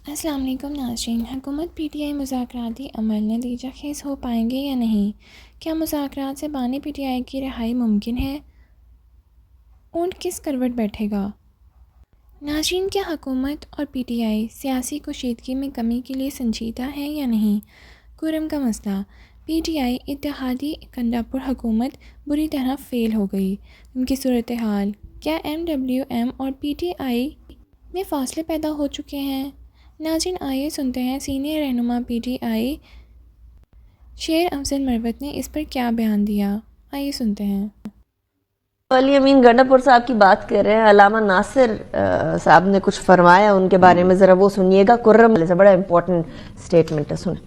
السلام علیکم ناظرین، حکومت پی ٹی آئی مذاکراتی عمل نتیجہ خیز ہو پائیں گے یا نہیں؟ کیا مذاکرات سے بانی پی ٹی آئی کی رہائی ممکن ہے؟ اونٹ کس کروٹ بیٹھے گا؟ ناظرین، کیا حکومت اور پی ٹی آئی سیاسی کشیدگی میں کمی کے لیے سنجیدہ ہے یا نہیں؟ کرم کا مسئلہ، پی ٹی آئی اتحادی کنڈا پر حکومت بری طرح فیل ہو گئی، ان کی صورتحال، کیا ایم ڈبلیو ایم اور پی ٹی آئی میں فاصلے پیدا ہو چکے ہیں؟ ناظرین، آئیے سنتے ہیں سینئر رہنما پی ٹی آئی شیر افضل مروت نے اس پر کیا بیان دیا۔ آئیے سنتے ہیں۔ علی امین گنڈا پور صاحب کی بات کر رہے ہیں، علامہ ناصر صاحب نے کچھ فرمایا ان کے بارے میں، ذرا وہ سنیے گا۔ کرم سے بڑا امپورٹنٹ سٹیٹمنٹ ہے، سنیں۔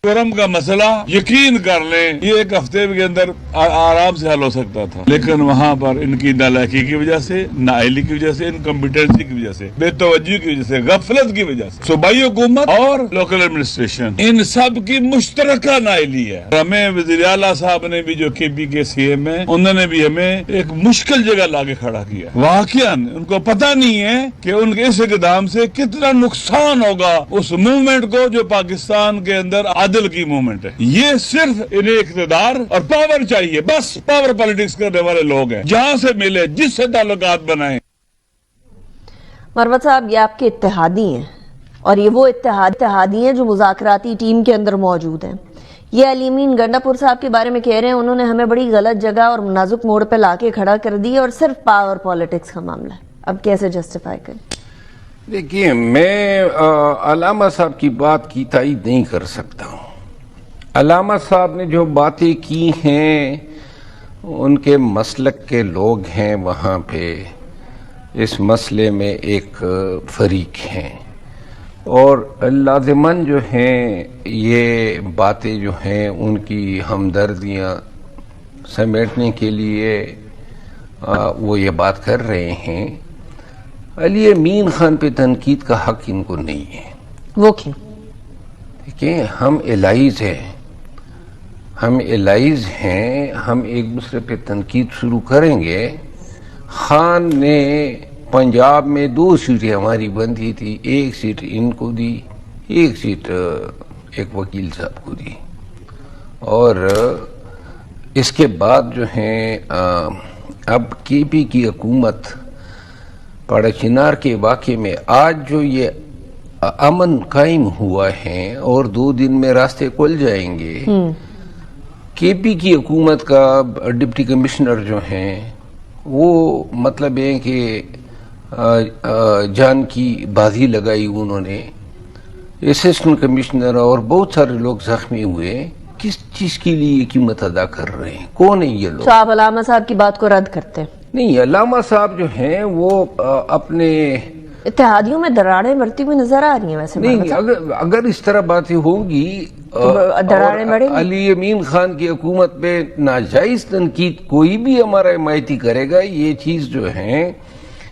کرم کا مسئلہ یقین کر لیں یہ ایک ہفتے کے اندر آرام سے حل ہو سکتا تھا، لیکن وہاں پر ان کی نالائکی کی وجہ سے، نااہلی کی وجہ سے، انکمپیٹنسی کی وجہ سے، بے توجہی کی وجہ سے، غفلت کی وجہ سے صوبائی حکومت اور لوکل ایڈمنسٹریشن ان سب کی مشترکہ نااہلی ہے۔ ہمیں وزیر اعلیٰ صاحب نے بھی، جو کے پی کے سی ایم ہیں، انہوں نے بھی ہمیں ایک مشکل جگہ لا کے کھڑا کیا۔ واقعاً ان کو پتہ نہیں ہے کہ ان کے اس اقدام سے کتنا نقصان ہوگا اس موومنٹ کو جو پاکستان کے اندر عدل کی موومنٹ ہے۔ یہ صرف انہیں اقتدار اور پاور چاہیے، بس پاور پالیٹکس کرنے والے لوگ ہیں، جہاں سے ملے، جس سے تعلقات بنائیں۔ مروت صاحب، یہ آپ کے اتحادی ہیں اور یہ وہ اتحادی ہیں جو مذاکراتی ٹیم کے اندر موجود ہیں۔ یہ علی امین گنڈا پور صاحب کے بارے میں کہہ رہے ہیں انہوں نے ہمیں بڑی غلط جگہ اور نازک موڑ پہ لا کے کھڑا کر دی اور صرف پاور پالیٹکس کا معاملہ ہے۔ اب کیسے جسٹیفائی کریں؟ دیکھیے، میں علامہ صاحب کی بات کی تائید نہیں کر سکتا ہوں۔ علامہ صاحب نے جو باتیں کی ہیں ان کے مسلک کے لوگ ہیں وہاں پہ، اس مسئلے میں ایک فریق ہیں، اور لازماً جو ہیں یہ باتیں جو ہیں ان کی ہمدردیاں سمیٹنے کے لیے وہ یہ بات کر رہے ہیں۔ علی امین خان پہ تنقید کا حق ان کو نہیں ہے۔ وہ کیوں؟ دیکھیں، ہم الائز ہیں، ہم ایک دوسرے پہ تنقید شروع کریں گے۔ خان نے پنجاب میں 2 سیٹیں ہماری بندی تھی، 1 سیٹ ان کو دی، 1 سیٹ ایک وکیل صاحب کو دی، اور اس کے بعد جو ہیں اب کے پی کی حکومت پاڑا چنار کے واقعے میں آج جو یہ امن قائم ہوا ہے اور 2 دن میں راستے کھل جائیں گے۔ کے پی کی حکومت کا ڈپٹی کمشنر جو ہیں وہ مطلب ہے کہ جان کی بازی لگائی انہوں نے، اسسٹنٹ کمشنر اور بہت سارے لوگ زخمی ہوئے۔ کس چیز کے لیے قیمت ادا کر رہے ہیں؟ کون ہیں یہ لوگ؟ تو آپ علامہ صاحب کی بات کو رد کرتے ہیں؟ نہیں، علامہ صاحب جو ہیں وہ اپنے اتحادیوں میں دراڑیں بڑھتی ہوئی نظر آ رہی ہیں ویسے۔ نہیں، اگر اس طرح باتیں ہوگی دراڑیں بڑھیں گی۔ علی امین خان کی حکومت پہ ناجائز تنقید کوئی بھی ہمارا حمایتی کرے گا، یہ چیز جو ہے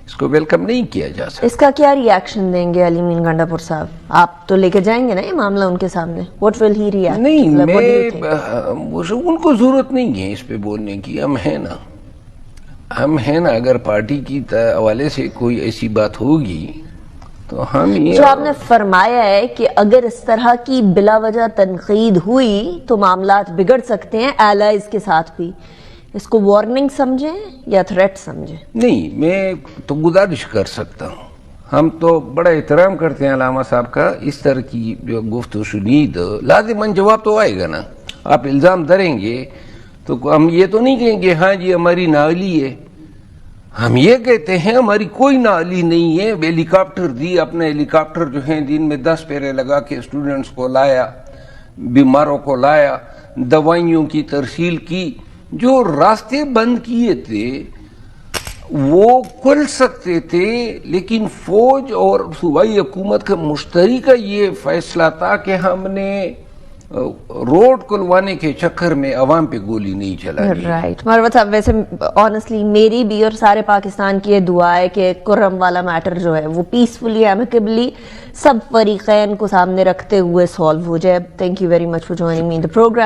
اس کو ویلکم نہیں کیا جا سکتا۔ اس کا کیا ری ایکشن دیں گے علی امین گنڈا پور صاحب؟ آپ تو لے کے جائیں گے نا یہ معاملہ ان کے سامنے؟ What will he react? نہیں، ان کو ضرورت نہیں ہے اس پہ بولنے کی۔ ہم ہیں نا، اگر پارٹی کی حوالے سے کوئی ایسی بات ہوگی تو ہم یہ جو آپ نے فرمایا ہے کہ اگر اس طرح کی بلا وجہ تنقید ہوئی تو معاملات بگڑ سکتے ہیں ایلائز کے ساتھ بھی، اس کو وارننگ سمجھیں یا تھریٹ سمجھیں؟ نہیں، میں تو گزارش کر سکتا ہوں، ہم تو بڑا احترام کرتے ہیں علامہ صاحب کا، اس طرح کی جو گفت و شنید لازماً جواب تو آئے گا نا۔ آپ الزام دھریں گے تو ہم یہ تو نہیں کہیں گے ہاں جی ہماری نااہلی ہے، ہم یہ کہتے ہیں ہماری کوئی نااہلی نہیں ہے۔ ہیلی کاپٹر دی، اپنا ہیلی کاپٹر جو ہیں دن میں 10 پیرے لگا کے اسٹوڈنٹس کو لایا، بیماروں کو لایا، دوائیوں کی ترسیل کی۔ جو راستے بند کیے تھے وہ کھل سکتے تھے، لیکن فوج اور صوبائی حکومت کا مشترکہ یہ فیصلہ تھا کہ ہم نے روڈ کھلوانے کے چکر میں عوام پہ گولی نہیں چلانی۔ رائٹ مروت صاحب، ویسے آنیسٹلی میری بھی اور سارے پاکستان کی یہ دعا ہے کہ کرم والا میٹر جو ہے وہ پیسفلی، ایمیکیبلی سب فریقین کو سامنے رکھتے ہوئے سالو ہو جائے۔ Thank you very much for joining me in the programme.